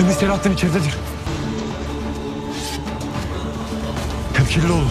Emir Selahattin içeridedir. Temkinli olun.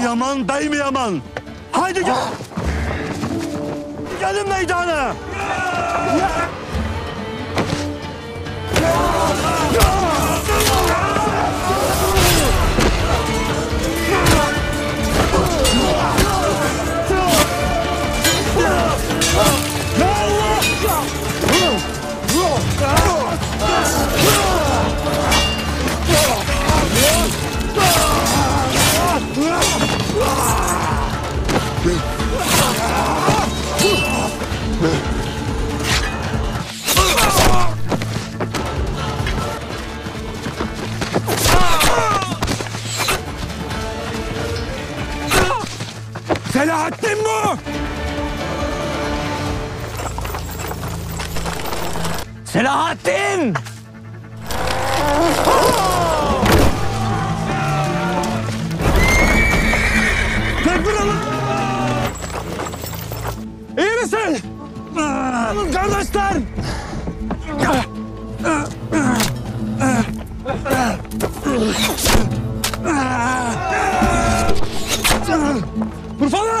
Yaman bey mi Yaman? Haydi gel. Gelin meydana. Selahattin bu! Selahattin! Tedbir alın! İyi misin? Kardeşler! Urfalı!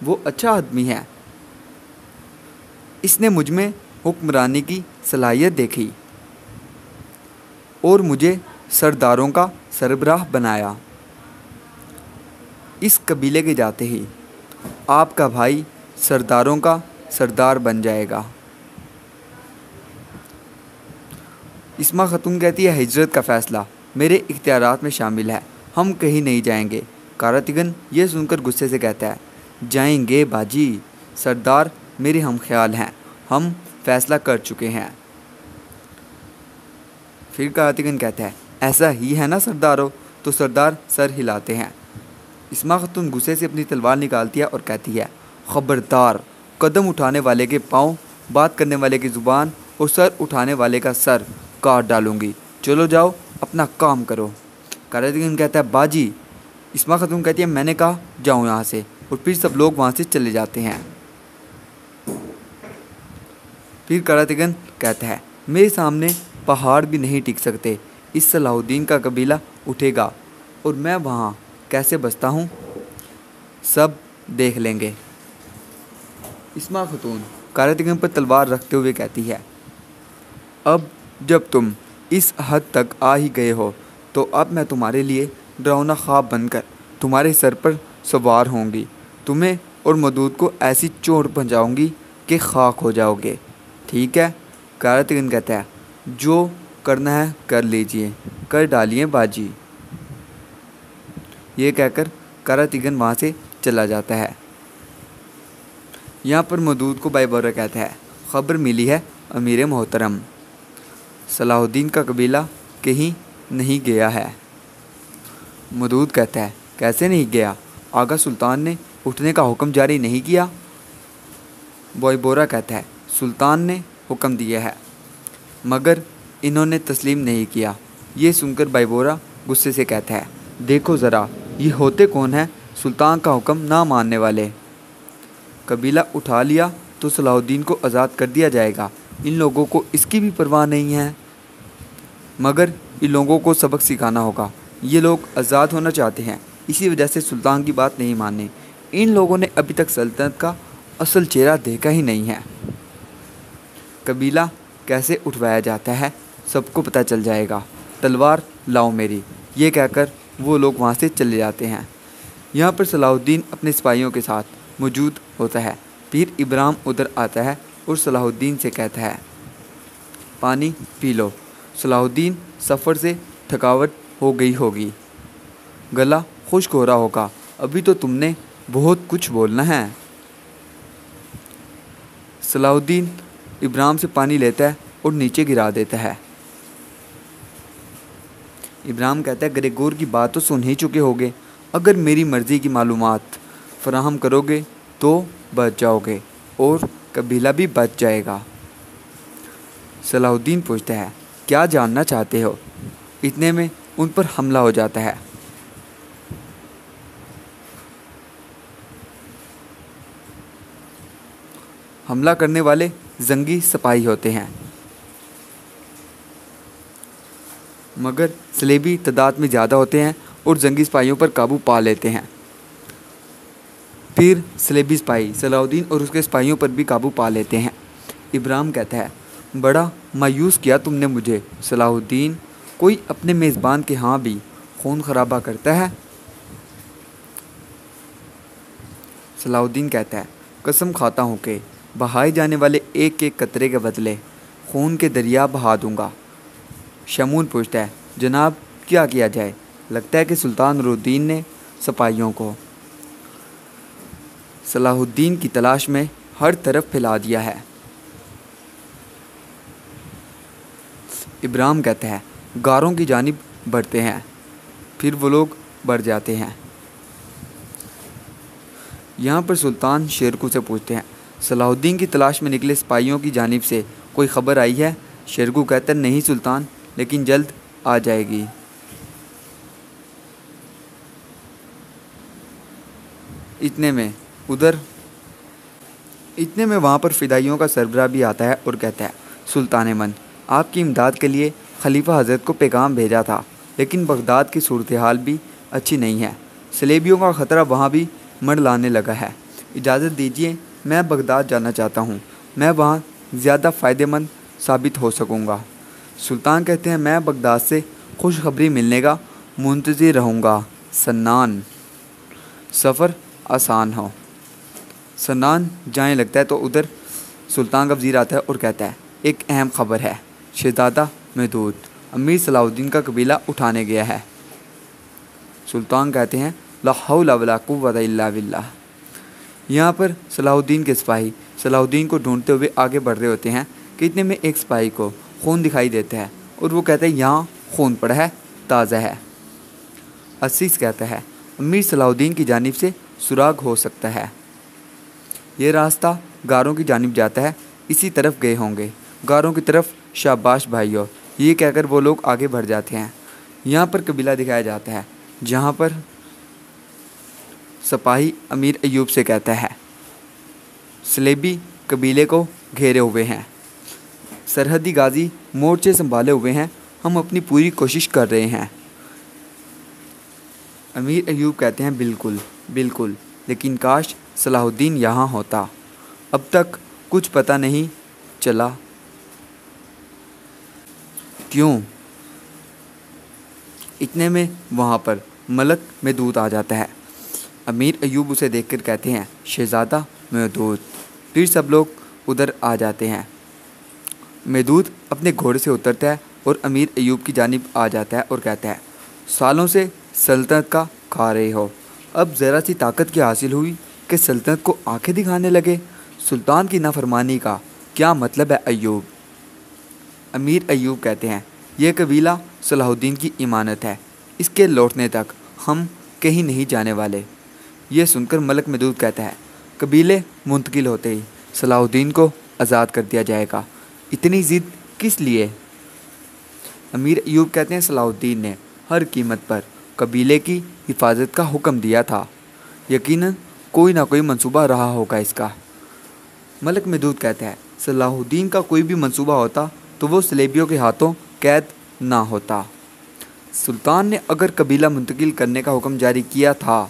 وہ اچھا آدمی ہے، اس نے مجھ میں حکمرانی کی صلاحیت دیکھی اور مجھے سرداروں کا سربراہ بنایا۔ اس قبیلے کے جاتے ہی آپ کا بھائی سرداروں کا سردار بن جائے گا۔ اسما خاتون کہتی ہے ہجرت کا فیصلہ میرے اختیارات میں شامل ہے، ہم کہیں نہیں جائیں گے۔ کاراتگن یہ سن کر غصے سے کہتا ہے جائیں گے باجی، سردار میرے ہم خیال ہیں، ہم فیصلہ کر چکے ہیں۔ پھر کاراتگن کہتا ہے ایسا ہی ہے نا سردارو؟ تو سردار سر ہلاتے ہیں۔ اسما خاتون غصے سے اپنی تلوار نکالتی ہے اور کہتی ہے خبردار، قدم اٹھانے والے کے پاؤں، بات کرنے والے کی زبان اور سر اٹھانے والے کا سر کاٹ ڈالوں گی، چلو جاؤ اپنا کام کرو۔ کاراتگن کہتا ہے باجی، اسما خاتون کہتی ہے میں نے کہا جاؤں یہاں سے، اور پھر سب لوگ وہاں سے چلے جاتے ہیں۔ پھر کاراتگن کہتا ہے میرے سامنے پہاڑ بھی نہیں ٹک سکتے، اس صلاح الدین کا قبیلہ اٹھے گا اور میں وہاں کیسے بستا ہوں سب دیکھ لیں گے۔ اسما خاتون کاراتگن پر تلوار رکھتے ہوئے کہتی ہے اب جب تم اس حد تک آ ہی گئے ہو تو اب میں تمہارے لیے ڈراؤنا خواب بن کر تمہارے سر پر سوار ہوں گی، تمہیں اور مودود کو ایسی چوٹ پہنچاؤں گی کہ خاک ہو جاؤ گے، ٹھیک ہے؟ کاراتگن کہتا ہے جو کرنا ہے کر لیجئے، کر ڈالیے باجی۔ یہ کہہ کر کاراتگن وہاں سے چلا جاتا ہے۔ یہاں پر مودود کو بھائی بورا کہتا ہے خبر ملی ہے امیر محترم، صلاح الدین کا قبیلہ کہیں نہیں گیا ہے۔ مودود کہتا ہے کیسے نہیں گیا؟ آغا سلطان نے اٹھنے کا حکم جاری نہیں کیا؟ بھائی بورا کہتا ہے سلطان نے حکم دیا ہے مگر انہوں نے تسلیم نہیں کیا۔ یہ سن کر بھائی بورا غصے سے کہتا ہے دیکھو ذرا یہ ہوتے کون ہیں سلطان کا حکم نہ ماننے والے، قبیلہ اٹھا لیا تو صلاح الدین کو آزاد کر دیا جائے گا، ان لوگوں کو اس کی بھی پرواہ نہیں ہے، مگر ان لوگوں کو سبق سکھانا ہوگا، یہ لوگ آزاد ہونا چاہتے ہیں اسی وجہ سے سلطان کی بات نہیں ماننے، ان لوگوں نے ابھی تک سلطنت کا اصل چہرہ دیکھا ہی نہیں ہے، قبیلہ کیسے اٹھوایا جاتا ہے سب کو پتہ چل جائے گا، تلوار لاؤ میری۔ یہ کہہ کر وہ لوگ وہاں سے چلے جاتے ہیں۔ یہاں پر صلاح الدین اپنے سپاہیوں کے ساتھ موجود ہوتا ہے۔ پھر ابراہیم ادھر آتا ہے اور صلاح الدین سے کہتا ہے پانی پی لو، صلاح الدین سفر سے تھکاوٹ ہو گئی ہوگی، گلا خشک ہو رہا ہوگا، ابھی تو تم نے بہت کچھ بولنا ہے۔ صلاح الدین ابراہیم سے پانی لیتا ہے اور نیچے گرا دیتا ہے۔ ابراہیم کہتا ہے گریگور کی بات تو سن ہی چکے ہوگے، اگر میری مرضی کی معلومات فراہم کرو گے تو بچ جاؤ گے اور قبیلہ بھی بچ جائے گا۔ صلاح الدین پوچھتا ہے کیا جاننا چاہتے ہو؟ اتنے میں ان پر حملہ ہو جاتا ہے۔ حملہ کرنے والے زنگی سپاہی ہوتے ہیں مگر سلیبی تعداد میں زیادہ ہوتے ہیں اور زنگی سپاہیوں پر قابو پا لیتے ہیں۔ پھر سلیبی سپاہی صلاح الدین اور اس کے سپاہیوں پر بھی قابو پا لیتے ہیں۔ ابراہیم کہتا ہے بڑا مایوس کیا تم نے مجھے صلاح الدین، کوئی اپنے میزبان کے ہاں بھی خون خرابہ کرتا ہے؟ صلاح الدین کہتا ہے قسم کھاتا ہوں کہ بہائے جانے والے ایک ایک قطرے کے بدلے خون کے دریا بہا دوں گا۔ شمون پوچھتا ہے جناب کیا کیا جائے؟ لگتا ہے کہ سلطان نور الدین نے سپاہیوں کو صلاح الدین کی تلاش میں ہر طرف پھیلا دیا ہے۔ ابراہیم کہتا ہے غاروں کی جانب بڑھتے ہیں، پھر وہ لوگ بڑھ جاتے ہیں۔ یہاں پر سلطان شیرکو سے پوچھتے ہیں صلاح الدین کی تلاش میں نکلے سپاہیوں کی جانب سے کوئی خبر آئی ہے؟ شیرکو کہتا ہے نہیں سلطان، لیکن جلد آ جائے گی۔ اتنے میں وہاں پر فدائیوں کا سربراہ بھی آتا ہے اور کہتا ہے سلطان من، آپ کی امداد کے لیے خلیفہ حضرت کو پیغام بھیجا تھا، لیکن بغداد کی صورتحال بھی اچھی نہیں ہے، سلیبیوں کا خطرہ وہاں بھی منڈلانے لگا ہے، اجازت دیجیے، میں بغداد جانا چاہتا ہوں، میں وہاں زیادہ فائدہ مند ثابت ہو سکوں گا۔ سلطان کہتے ہیں میں بغداد سے خوشخبری ملنے کا منتظر رہوں گا، سنان سفر آسان ہو۔ سنان جانے لگتا ہے تو ادھر سلطان کا وزیر آتا ہے اور کہتا ہے ایک اہم خبر ہے، شہزادہ محدود امیر صلاح الدین کا قبیلہ اٹھانے گیا ہے۔ سلطان کہتے ہیں لا حول ولا قوت الا باللہ۔ یہاں پر صلاح الدین کے سپاہی صلاح الدین کو ڈھونڈتے ہوئے آگے بڑھ رہے ہوتے ہیں کہ اتنے میں ایک سپاہی کو خون دکھائی دیتا ہے اور وہ کہتا ہے یہاں خون پڑا ہے، تازہ ہے۔ عزیز کہتا ہے امیر صلاح الدین کی جانب سے سراغ ہو سکتا ہے، یہ راستہ غاروں کی جانب جاتا ہے، اسی طرف گئے ہوں گے، غاروں کی طرف شاباش بھائیو، یہ کہہ کر وہ لوگ آگے بڑھ جاتے ہیں۔ یہاں پر قبیلہ دکھایا جاتا ہے جہاں پر سپاہی امیر ایوب سے کہتا ہے سلیبی قبیلے کو گھیرے ہوئے ہیں، سرحدی غازی مورچے سنبھالے ہوئے ہیں، ہم اپنی پوری کوشش کر رہے ہیں۔ امیر ایوب کہتے ہیں بالکل بالکل، لیکن کاش صلاح الدین یہاں ہوتا، اب تک کچھ پتہ نہیں چلا کیوں۔ اتنے میں وہاں پر ملک محدود آ جاتا ہے۔ امیر ایوب اسے دیکھ کر کہتے ہیں شہزادہ محدود۔ پھر سب لوگ ادھر آ جاتے ہیں۔ محدود اپنے گھوڑے سے اترتا ہے اور امیر ایوب کی جانب آ جاتا ہے اور کہتا ہے سالوں سے سلطنت کا کھا رہے ہو، اب ذرا سی طاقت کی حاصل ہوئی کہ سلطنت کو آنکھیں دکھانے لگے، سلطان کی نافرمانی کا کیا مطلب ہے ایوب؟ امیر ایوب کہتے ہیں یہ قبیلہ صلاح الدین کی امانت ہے، اس کے لوٹنے تک ہم کہیں نہیں جانے والے۔ یہ سن کر ملک محدود کہتا ہے قبیلے منتقل ہوتے ہی صلاح الدین کو آزاد کر دیا جائے گا، اتنی ضد کس لیے؟ امیر ایوب کہتے ہیں صلاح الدین نے ہر قیمت پر قبیلے کی حفاظت کا حکم دیا تھا، یقیناً کوئی نہ کوئی منصوبہ رہا ہوگا اس کا۔ ملک محدود کہتا ہے صلاح الدین کا کوئی بھی منصوبہ ہوتا تو وہ سلیبیوں کے ہاتھوں قید نہ ہوتا۔ سلطان نے اگر قبیلہ منتقل کرنے کا حکم جاری کیا تھا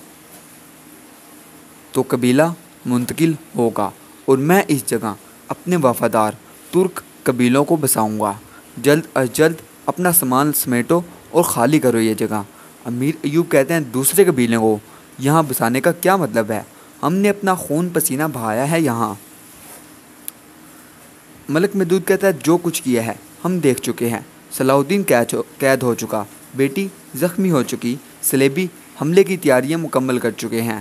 تو قبیلہ منتقل ہوگا اور میں اس جگہ اپنے وفادار ترک قبیلوں کو بساؤں گا، جلد از جلد اپنا سامان سمیٹو اور خالی کرو یہ جگہ۔ امیر ایوب کہتے ہیں دوسرے قبیلوں کو یہاں بسانے کا کیا مطلب ہے، ہم نے اپنا خون پسینہ بہایا ہے یہاں۔ ملک محدود کہتا ہے جو کچھ کیا ہے ہم دیکھ چکے ہیں، صلاح الدین قید ہو چکا، بیٹی زخمی ہو چکی، سلیبی حملے کی تیاریاں مکمل کر چکے ہیں،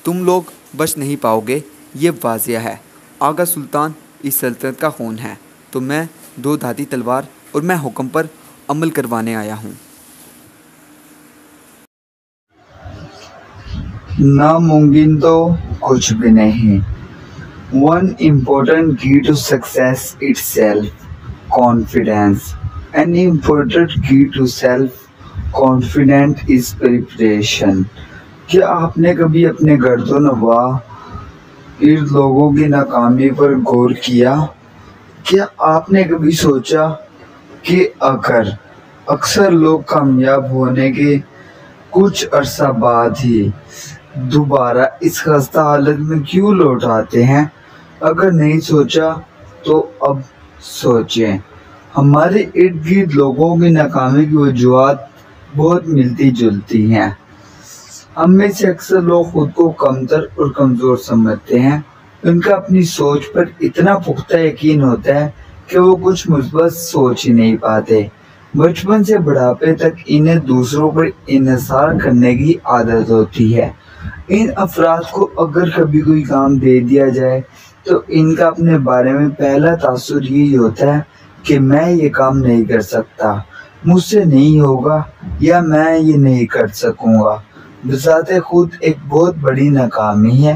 تم لوگ بچ نہیں پاؤ گے، یہ واضح ہے۔ آغا سلطان اس سلطنت کا خون ہے تو میں دو دھاتی تلوار اور میں حکم پر عمل کروانے آیا ہوں۔ ناممکن تو کچھ بھی نہیں۔ One important key to success itself, confidence. An important key to self-confident is preparation. کیا آپ نے کبھی اپنے گرد و نواح ارد لوگوں کی ناکامی پر غور کیا؟ کیا آپ نے کبھی سوچا کہ اکثر لوگ کامیاب ہونے کے کچھ عرصہ بعد ہی دوبارہ اس خستہ حالت میں کیوں لوٹ آتے ہیں؟ اگر نہیں سوچا تو اب سوچیں۔ ہمارے ارد گرد لوگوں کی ناکامی کی وجوہات بہت ملتی جلتی ہیں۔ ہم میں سے اکثر لوگ خود کو کمتر اور کمزور سمجھتے ہیں، ان کا اپنی سوچ پر اتنا پختہ یقین ہوتا ہے کہ وہ کچھ مثبت سوچ ہی نہیں پاتے۔ بچپن سے بڑھاپے تک انہیں دوسروں پر انحصار کرنے کی عادت ہوتی ہے۔ ان افراد کو اگر کبھی کوئی کام دے دیا جائے تو ان کا اپنے بارے میں پہلا تاثر یہی ہوتا ہے کہ میں یہ کام نہیں کر سکتا، مجھ سے نہیں ہوگا یا میں یہ نہیں کر سکوں گا۔ بذات خود ایک بہت بڑی ناکامی ہے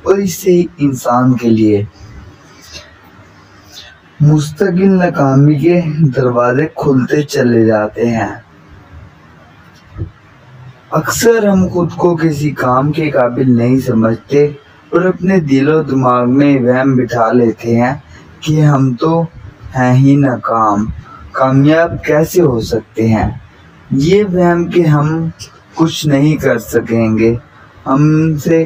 اور اس سے انسان کے لیے مستقل ناکامی کے دروازے کھلتے چلے جاتے ہیں۔ اکثر ہم خود کو کسی کام کے قابل نہیں سمجھتے اور اپنے دل و دماغ میں وہم بٹھا لیتے ہیں کہ ہم تو ہیں ہی ناکام، کامیاب کیسے ہو سکتے ہیں۔ یہ وہم کہ ہم کچھ نہیں کر سکیں گے ہم سے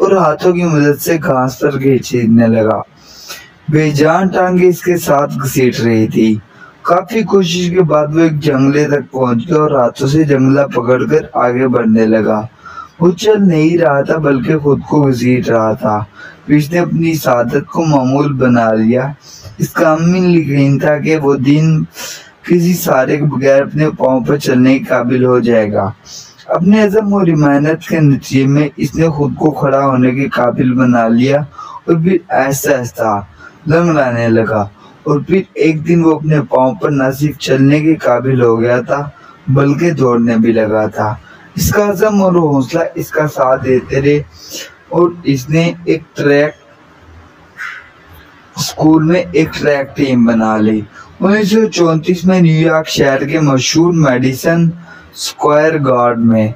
اور ہاتھوں کی مدد سے گھاس پر کھینچنے لگا۔ بے جان ٹانگیں اس کے ساتھ گھسیٹ رہی تھی۔ کافی کوشش کے بعد وہ ایک جنگلے تک پہنچ گیا اور ہاتھوں سے جنگلہ پکڑ کر آگے بڑھنے لگا۔ وہ چل نہیں رہا تھا بلکہ خود کو گھسیٹ رہا تھا۔ اس نے اپنی سعادت کو معمول بنا لیا۔ اس کا عمل یقین تھا کہ وہ دن کسی سہارے کے بغیر اپنے پاؤں پر چلنے کے قابل ہو جائے گا۔ اپنے عزم اور محنت کے نتیجے میں اس نے خود کو کھڑا ہونے کے قابل بنا لیا اور پھر آہستہ آہستہ لنگڑانے لگا، اور پھر ایک دن وہ اپنے پاؤں پر نہ صرف چلنے کے قابل ہو گیا تھا بلکہ دوڑنے بھی لگا تھا۔ اس کا عزم اور حوصلہ اس کا ساتھ دیتے رہے اور اس نے اسکول میں ایک ٹریک ٹیم بنا لی۔ 1934 میں نیو یارک شہر کے مشہور میڈیسن اسکوائر گارڈ میں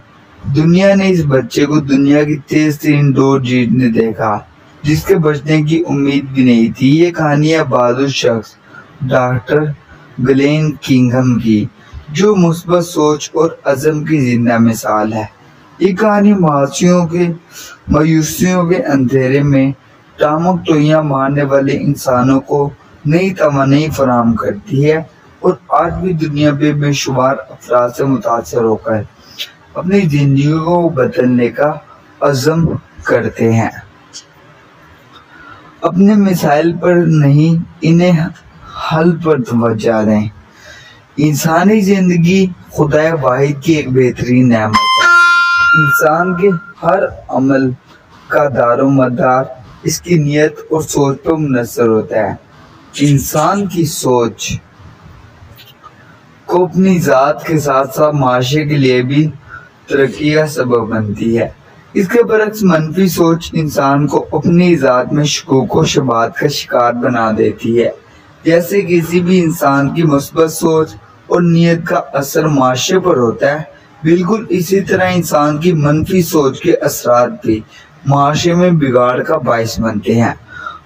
دنیا نے اس بچے کو دنیا کی تیز ترین دوڑ جیتنے دیکھا جس کے بچنے کی امید بھی نہیں تھی۔ یہ کہانی ہے بہادر شخص ڈاکٹر گلین کنگھم کی، جو مثبت سوچ اور عزم کی زندہ مثال ہے۔ یہ کہانی مایوسیوں کے اندھیرے میں ٹامک ٹوئیاں مارنے والے انسانوں کو نئی توانائی فراہم کرتی ہے اور آج بھی دنیا میں بے شمار افراد سے متاثر ہو کر اپنی زندگیوں کو بدلنے کا عزم کرتے ہیں۔ اپنے مسائل پر نہیں، انہیں حل پر توجہ دیں۔ انسانی زندگی خدا واحد کی ایک بہترین نعمت ہے۔ انسان کے ہر عمل کا دار و مدار اس کی نیت اور سوچ پر منحصر ہوتا ہے۔ انسان کی سوچ کو اپنی ذات کے ساتھ ساتھ معاشرے کے لیے بھی ترقی کا سبب بنتی ہے۔ اس کے برعکس منفی سوچ انسان کو اپنی ذات میں شکوک و شبہات کا شکار بنا دیتی ہے۔ جیسے کسی بھی انسان کی مثبت سوچ اور نیت کا اثر معاشرے پر ہوتا ہے، بالکل اسی طرح انسان کی منفی سوچ کے اثرات بھی معاشرے میں بگاڑ کا باعث بنتے ہیں۔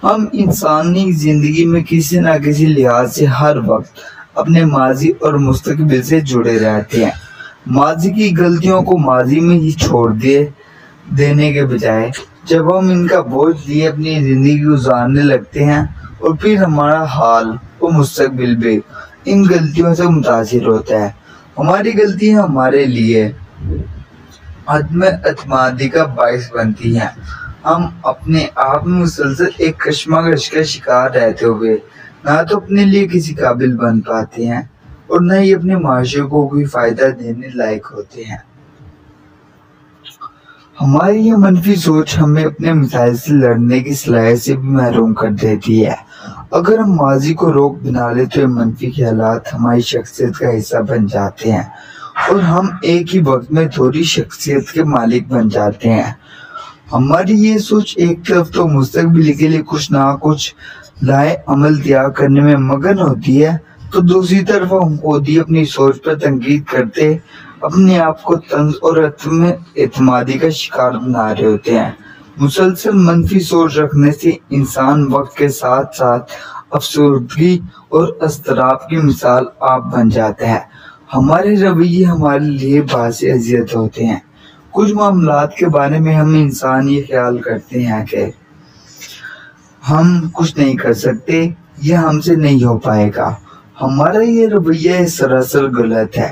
ہم انسانی زندگی میں کسی نہ کسی لحاظ سے ہر وقت اپنے ماضی اور مستقبل سے جڑے رہتے ہیں۔ ماضی کی غلطیوں کو ماضی میں ہی چھوڑ دینے کے بجائے جب ہم ان کا بوجھ لیے اپنی زندگی گزارنے لگتے ہیں اور پھر ہمارا حال و مستقبل بھی ان غلطیوں سے متاثر ہوتا ہے۔ ہماری غلطیاں ہمارے لیے عدم اعتمادی کا باعث بنتی ہیں۔ ہم اپنے آپ میں مسلسل ایک کشمکش کا شکار رہتے ہوئے نہ تو اپنے لیے کسی قابل بن پاتے ہیں اور نہ ہی اپنے معاشرے کو کوئی فائدہ دینے لائق ہوتے ہیں۔ ہماری یہ منفی سوچ ہمیں اپنے مسائل سے لڑنے کی صلاحیت سے بھی محروم کر دیتی ہے۔ اگر ہم ماضی کو روک بنا لیں تو یہ منفی خیالات ہماری شخصیت کا حصہ بن جاتے ہیں اور ہم ایک ہی وقت میں تھوڑی شخصیت کے مالک بن جاتے ہیں۔ ہماری یہ سوچ ایک طرف تو مستقبل کے لیے کچھ نہ کچھ لائے عمل تیار کرنے میں مگن ہوتی ہے، تو دوسری طرف ہم خود ہی اپنی سوچ پر تنقید کرتے اپنے آپ کو طنز اور عدم اعتمادی کا شکار بنا رہے ہوتے ہیں۔ مسلسل منفی سوچ رکھنے سے انسان وقت کے ساتھ ساتھ افسردگی اور اضطراب کی مثال آپ بن جاتا ہے۔ ہمارے رویے ہمارے لیے باعث اذیت ہوتے ہیں۔ کچھ معاملات کے بارے میں ہم انسان یہ خیال کرتے ہیں کہ ہم کچھ نہیں کر سکتے، یہ ہم سے نہیں ہو پائے گا۔ ہمارا یہ رویہ سراسر غلط ہے۔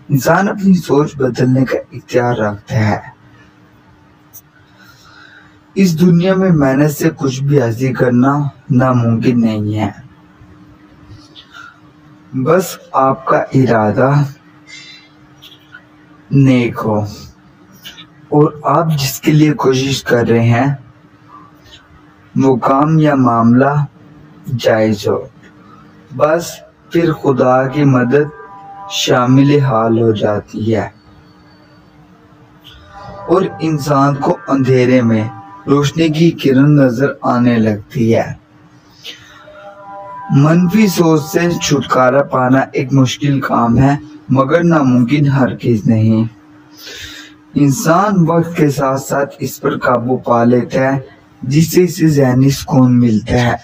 انسان اپنی سوچ بدلنے کا اختیار رکھتا ہے۔ اس دنیا میں محنت سے کچھ بھی حاصل کرنا ناممکن نہیں ہے، بس آپ کا ارادہ نیک ہو اور آپ جس کے لیے کوشش کر رہے ہیں وہ کام یا معاملہ جائز ہو، بس پھر خدا کی مدد شامل حال ہو جاتی ہے اور انسان کو اندھیرے میں روشنی کی کرن نظر آنے لگتی ہے۔ منفی سوچ سے چھٹکارا پانا ایک مشکل کام ہے مگر ناممکن ہرگز نہیں۔ انسان وقت کے ساتھ ساتھ اس پر قابو پا لیتا ہے جس سے اسے ذہنی سکون ملتا ہے۔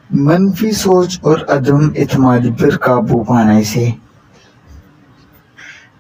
منفی سوچ اور عدم اعتمادی پر قابو پانے سے